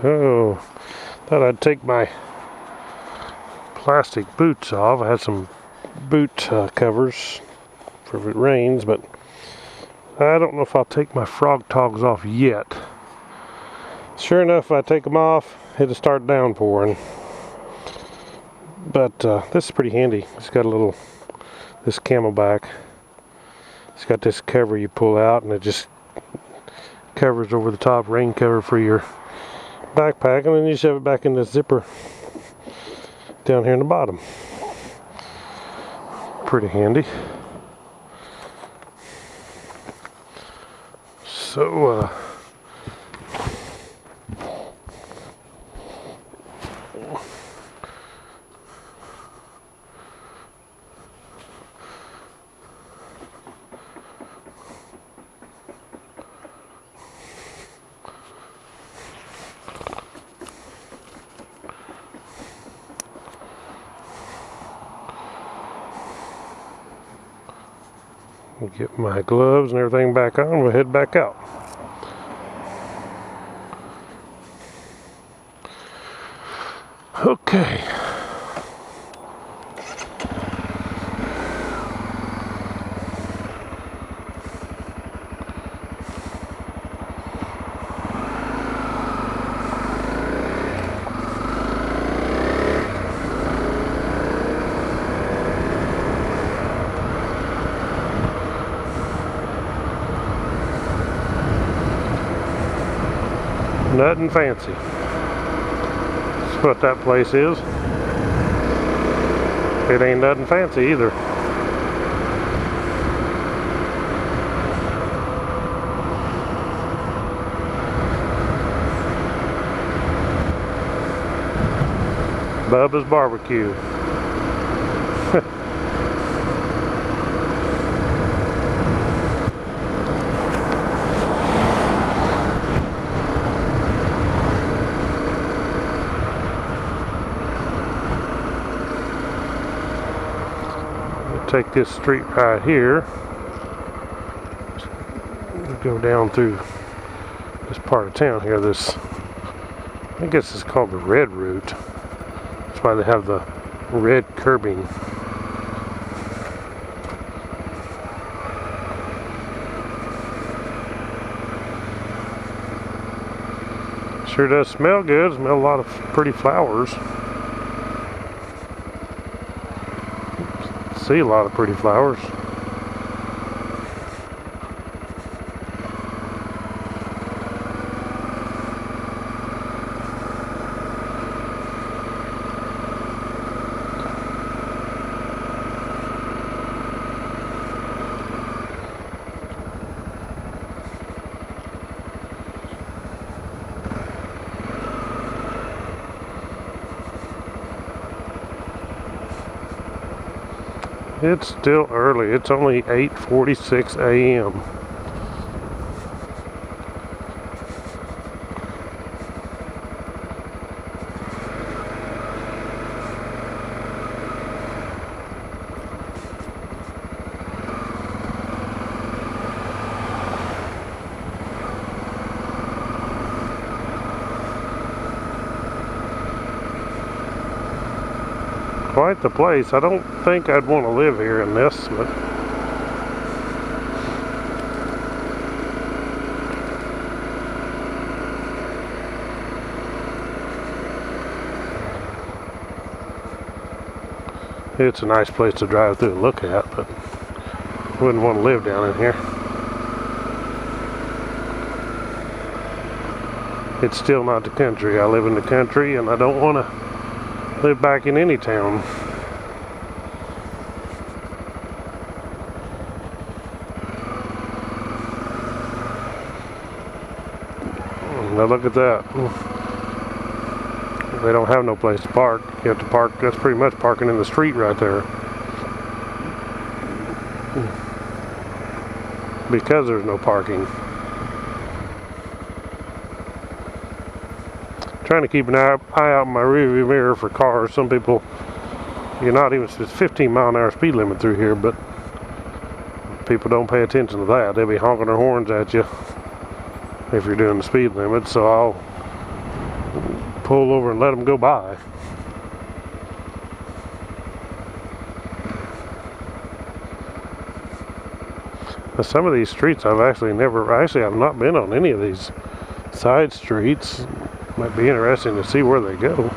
Oh, thought I'd take my plastic boots off. I had some boot covers for if it rains, but I don't know if I'll take my frog togs off yet. Sure enough, if I take them off, it'll start downpouring. But this is pretty handy. It's got a little, this camelback. It's got this cover you pull out, and it just covers over the top, rain cover for your backpack, and then you shove it back in the zipper down here in the bottom. Pretty handy. So get my gloves and everything back on. We'll head back out. Okay. Nothing fancy. That's what that place is. It ain't nothing fancy either. Bubba's Barbecue. Take this street right here, go down through this part of town here. This, I guess it's called the red route. That's why they have the red curbing. Sure does smell good. Smell a lot of pretty flowers. See a lot of pretty flowers. It's still early. It's only 8:46 a.m. Quite the place. I don't think I'd want to live here in this, but it's a nice place to drive through and look at, but wouldn't want to live down in here. It's still not the country. I live in the country, and I don't want to live back in any town. Now look at that. They don't have no place to park. You have to park. That's pretty much parking in the street right there. Because there's no parking. Trying to keep an eye out in my rearview mirror for cars. Some people, you're not even, it's 15-mile-an-hour speed limit through here, but people don't pay attention to that. They'll be honking their horns at you if you're doing the speed limit. So I'll pull over and let them go by. Now, some of these streets I've I've not been on any of these side streets. Might be interesting to see where they go.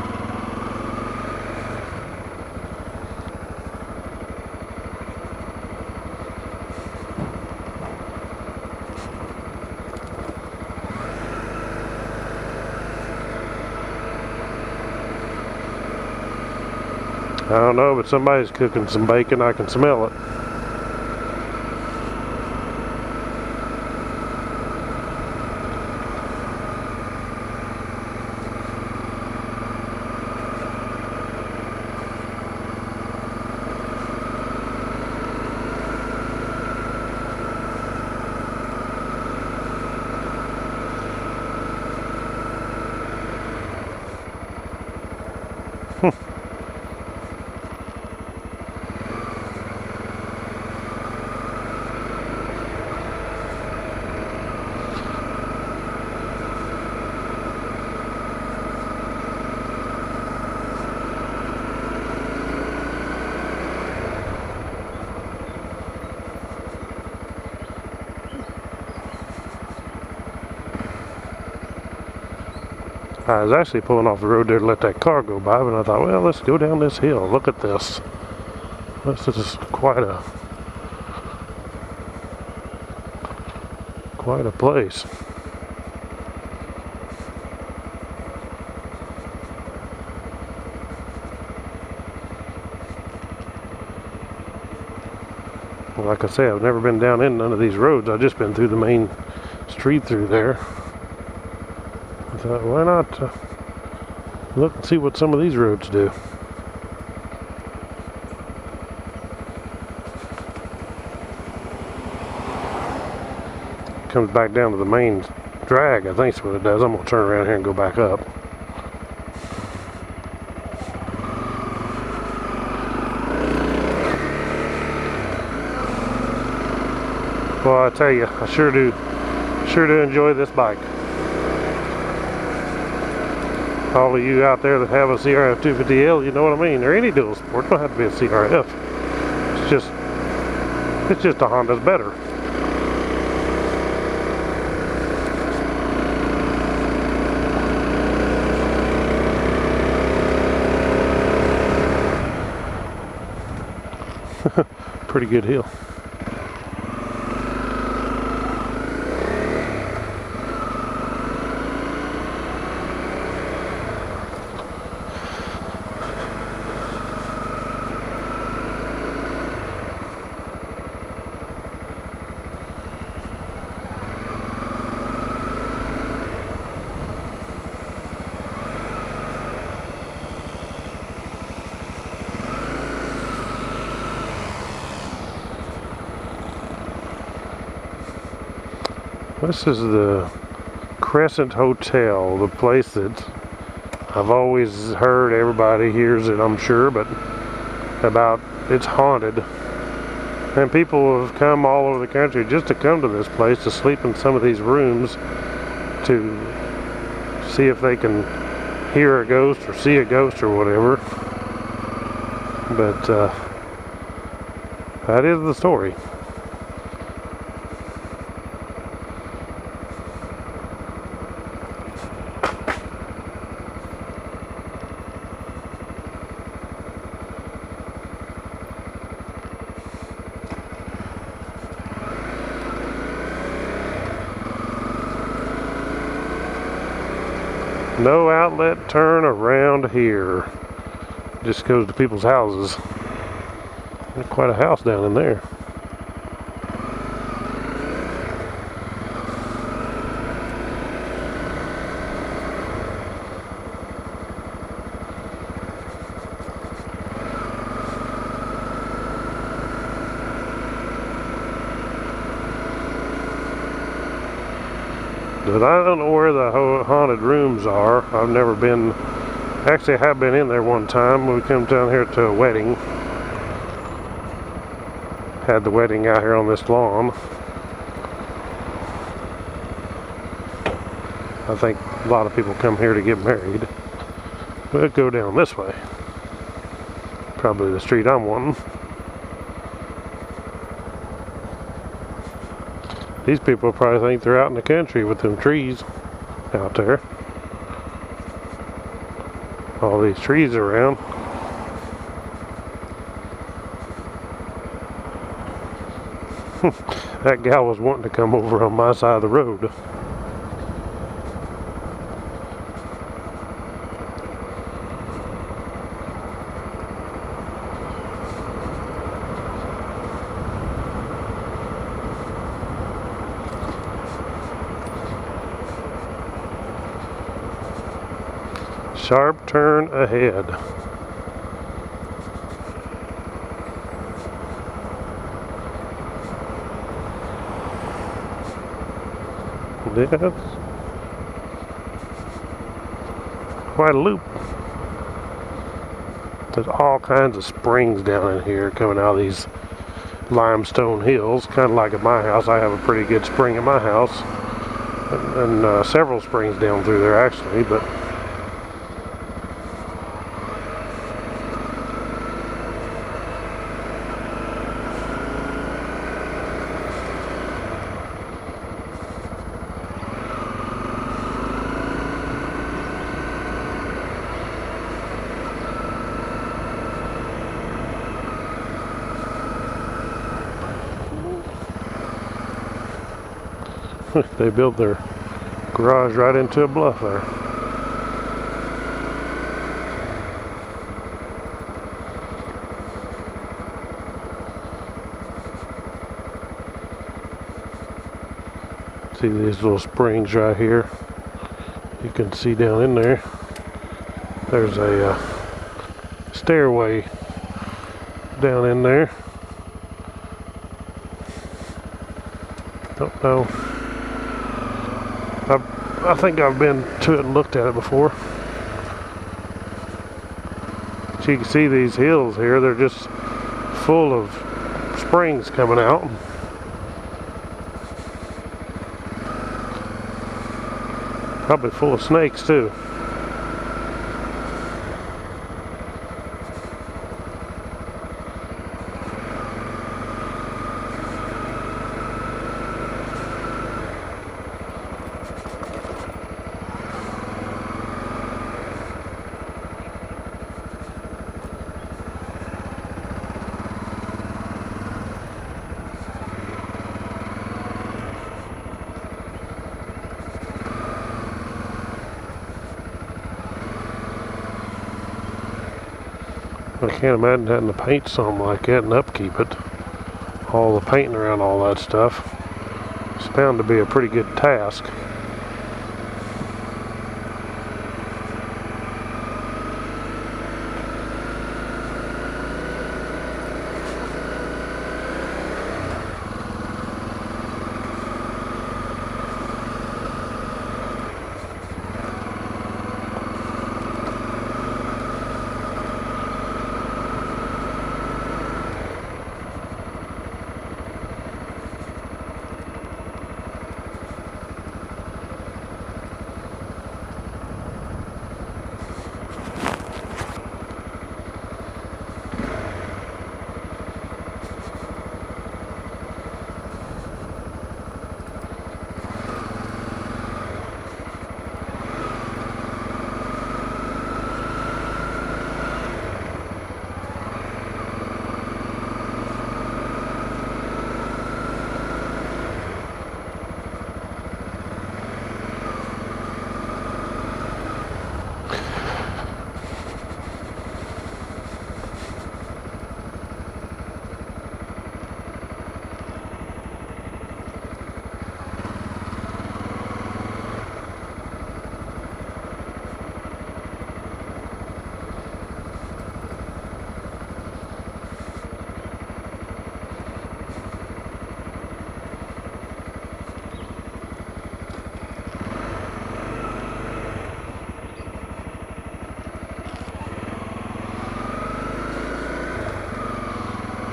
I don't know, but somebody's cooking some bacon. I can smell it. I was actually pulling off the road there to let that car go by, but I thought, well, let's go down this hill. Look at this. This is quite a place. Well, like I say, I've never been down in none of these roads. I've just been through the main street through there. I thought, why not look and see what some of these roads do. Comes back down to the main drag, I think is what it does. I'm going to turn around here and go back up. Well, I tell you, I sure do enjoy this bike. All of you out there that have a CRF 250L, you know what I mean, or any dual sport, don't have to be a CRF. It's just a Honda's better. Pretty good hill. This is the Crescent Hotel, the place that I've always heard, everybody hears it, I'm sure, but about it's haunted. And people have come all over the country just to come to this place to sleep in some of these rooms to see if they can hear a ghost or see a ghost or whatever. But that is the story. No outlet turn around here. Just goes to people's houses. There's quite a house down in there. But I don't know where the haunted rooms are. I've never been. Actually, I have been in there one time. We came down here to a wedding. Had the wedding out here on this lawn. I think a lot of people come here to get married. We'll go down this way. Probably the street I'm wanting. These people probably think they're out in the country with them trees out there. All these trees around. That gal was wanting to come over on my side of the road. Sharp turn ahead. That's quite a loop. There's all kinds of springs down in here coming out of these limestone hills, kind of like at my house. I have a pretty good spring at my house, and several springs down through there actually, but they built their garage right into a bluff there. See these little springs right here? You can see down in there. There's a stairway down in there. Don't know. I think I've been to it and looked at it before. But you can see these hills here, they're just full of springs coming out. Probably full of snakes too. I can't imagine having to paint something like that and upkeep it. All the painting around all that stuff. It's bound to be a pretty good task.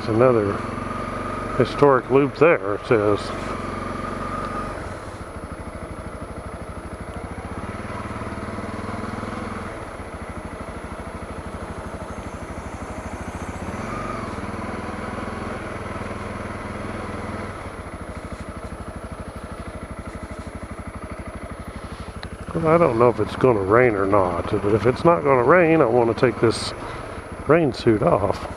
Another historic loop there, it says. I don't know if it's going to rain or not, but if it's not going to rain, I want to take this rain suit off.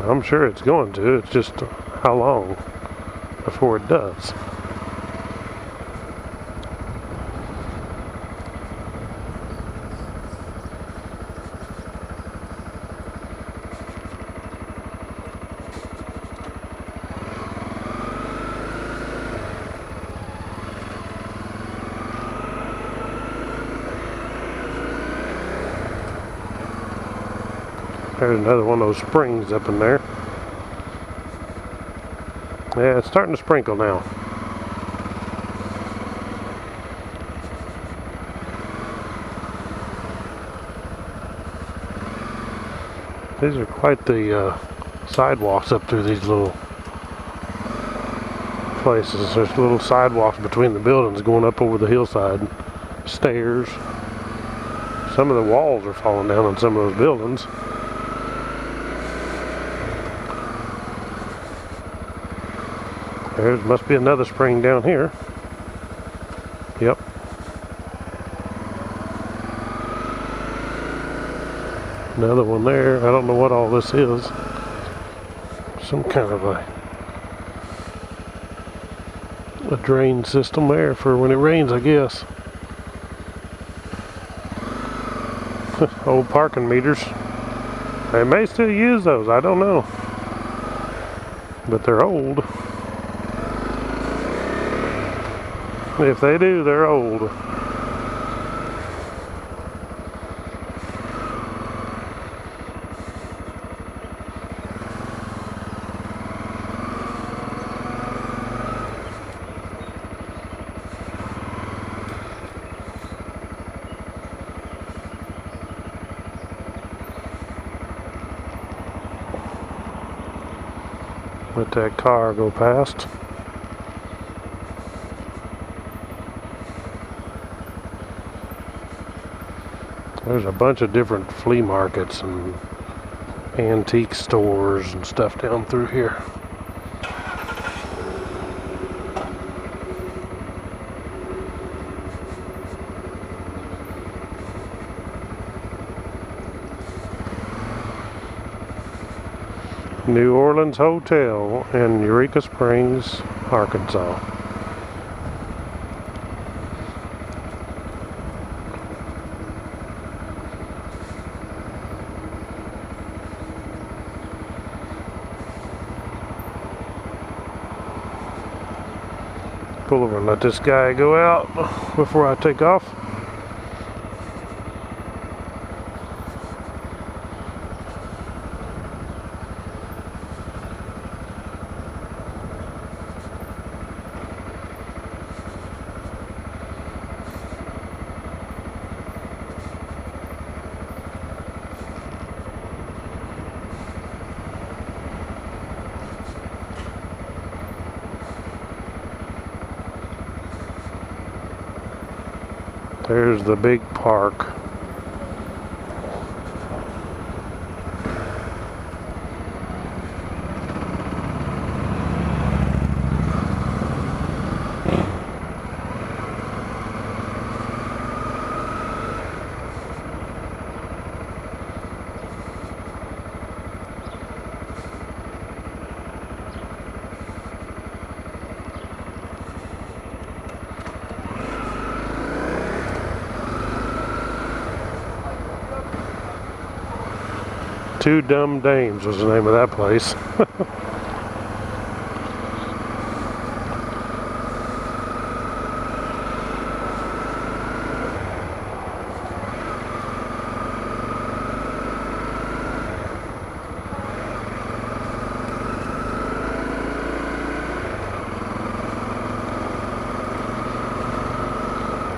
I'm sure it's going to, it's just how long before it does. There's another one of those springs up in there. Yeah, it's starting to sprinkle now. These are quite the sidewalks up through these little places. There's little sidewalks between the buildings going up over the hillside. Stairs. Some of the walls are falling down on some of those buildings. There must be another spring down here. Yep. Another one there. I don't know what all this is. Some kind of a drain system there for when it rains, I guess. Old parking meters. They may still use those, I don't know. But they're old. If they do, they're old. Let that car go past. There's a bunch of different flea markets and antique stores and stuff down through here. New Orleans Hotel in Eureka Springs, Arkansas. Pull over and let this guy go out before I take off. There's the big park. Two Dumb Dames was the name of that place.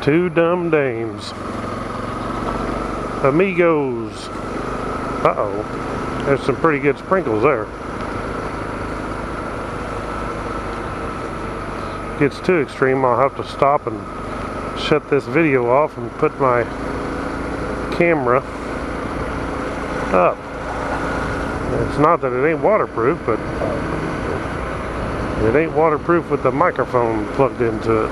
Two Dumb Dames. Amigos. Uh-oh. There's some pretty good sprinkles there. Gets too extreme, I'll have to stop and shut this video off and put my camera up. It's not that it ain't waterproof, but it ain't waterproof with the microphone plugged into it.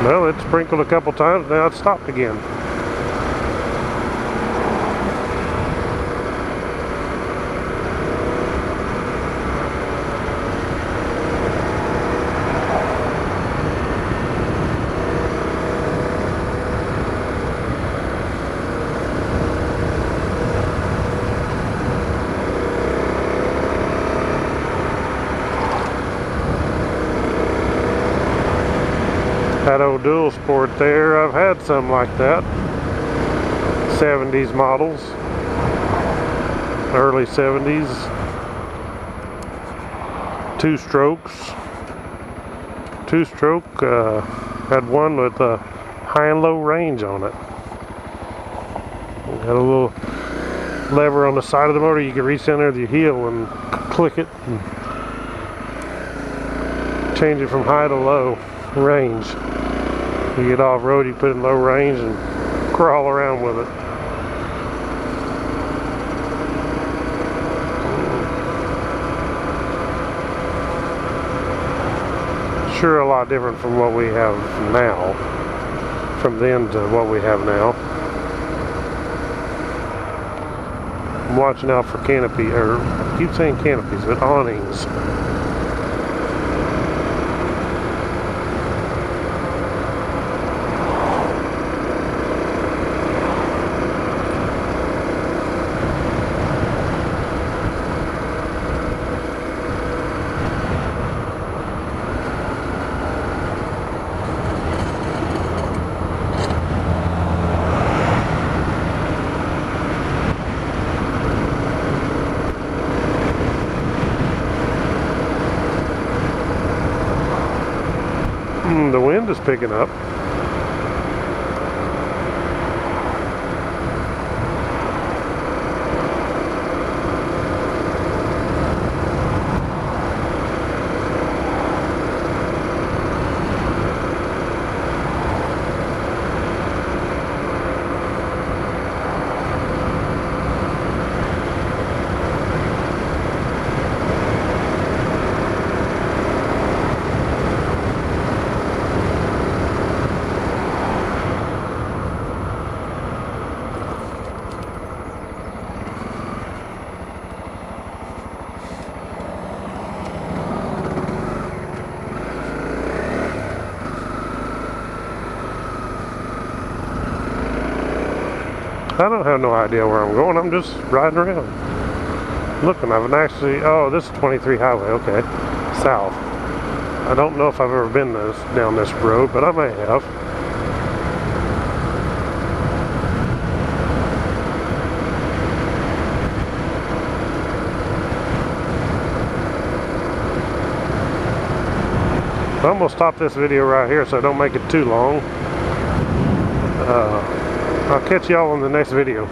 Well, it sprinkled a couple times, now it stopped again. That old dual sport there, I've had some like that. 70s models, early 70s. 2-stroke. Had one with a high and low range on it. Had a little lever on the side of the motor. You can reach down there with your heel and click it and change it from high to low range. You get off-road, you put it in low range and crawl around with it. Sure, a lot different from what we have now. From then to what we have now. I'm watching out for canopy, or I keep saying canopies, but awnings. The wind is picking up. I don't have no idea where I'm going. I'm just riding around. Looking, I've actually, oh, this is 23 highway, okay. South. I don't know if I've ever been down this road, but I may have. I'm going to stop this video right here so I don't make it too long. I'll catch y'all in the next video.